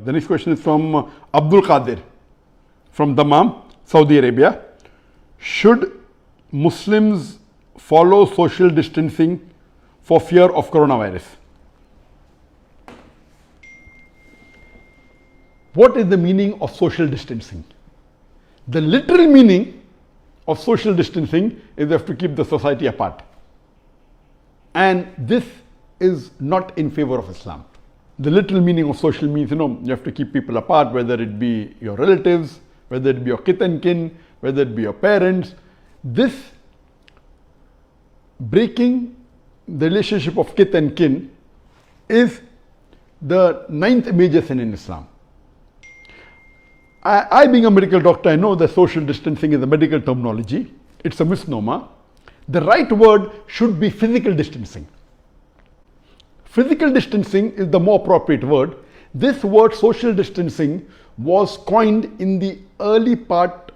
The next question is from Abdul Qadir from Dammam, Saudi Arabia. Should Muslims follow social distancing for fear of coronavirus? What is the meaning of social distancing? The literal meaning of social distancing is you have to keep the society apart. And this is not in favor of Islam. The literal meaning of social means, you have to keep people apart, whether it be your relatives, whether it be your kith and kin, whether it be your parents. This breaking the relationship of kith and kin is the 9th major sin in Islam. I being a medical doctor, I know that social distancing is a medical terminology. It's a misnomer. The right word should be physical distancing. Physical distancing is the more appropriate word. This word social distancing was coined in the early part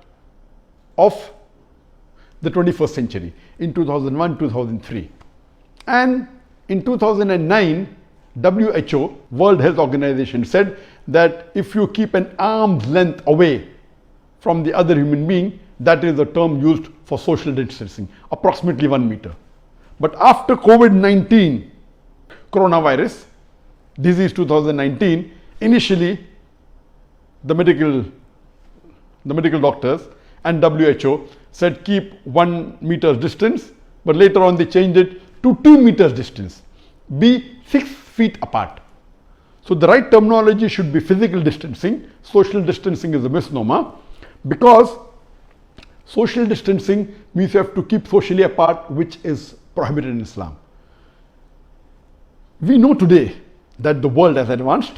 of the 21st century, in 2001, 2003. And in 2009, WHO, World Health Organization, said that if you keep an arm's length away from the other human being, that is the term used for social distancing, approximately 1 meter. But after COVID-19, coronavirus disease 2019, initially the medical doctors and WHO said keep 1 meter's distance, but later on they changed it to 2 meters distance, be 6 feet apart. So the right terminology should be physical distancing. Social distancing is a misnomer, because social distancing means you have to keep socially apart, which is prohibited in Islam. We know today that the world has advanced.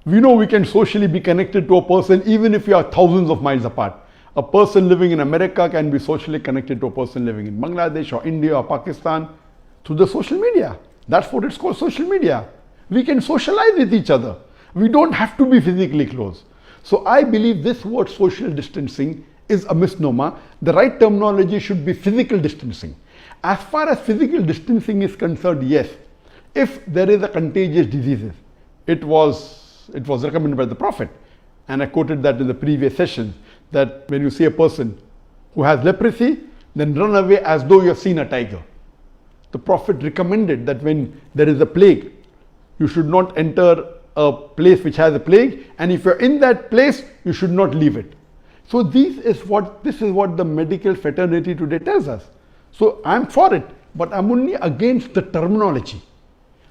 We know we can socially be connected to a person even if we are thousands of miles apart. A person living in America can be socially connected to a person living in Bangladesh or India or Pakistan through the social media. That's what it's called, social media. We can socialize with each other. We don't have to be physically close. So I believe this word social distancing is a misnomer. The right terminology should be physical distancing. As far as physical distancing is concerned, yes, if there is a contagious disease, it was recommended by the Prophet, and I quoted that in the previous session, that when you see a person who has leprosy, then run away as though you have seen a tiger. The Prophet recommended that when there is a plague, you should not enter a place which has a plague, and if you're in that place, you should not leave it. So this is what the medical fraternity today tells us. So I'm for it, but I'm only against the terminology.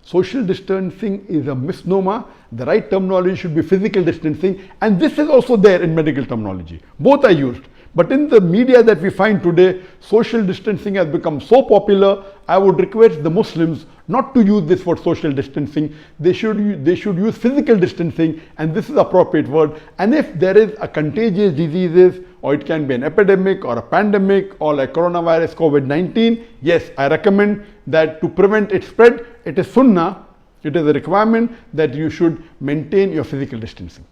Social distancing is a misnomer. The right terminology should be physical distancing, and this is also there in medical terminology. Both are used. But in the media that we find today, social distancing has become so popular. I would request the Muslims not to use this word social distancing. They should use physical distancing, and this is the appropriate word. And if there is a contagious disease, or it can be an epidemic or a pandemic or like coronavirus, COVID-19, yes, I recommend that to prevent its spread, it is sunnah, it is a requirement that you should maintain your physical distancing.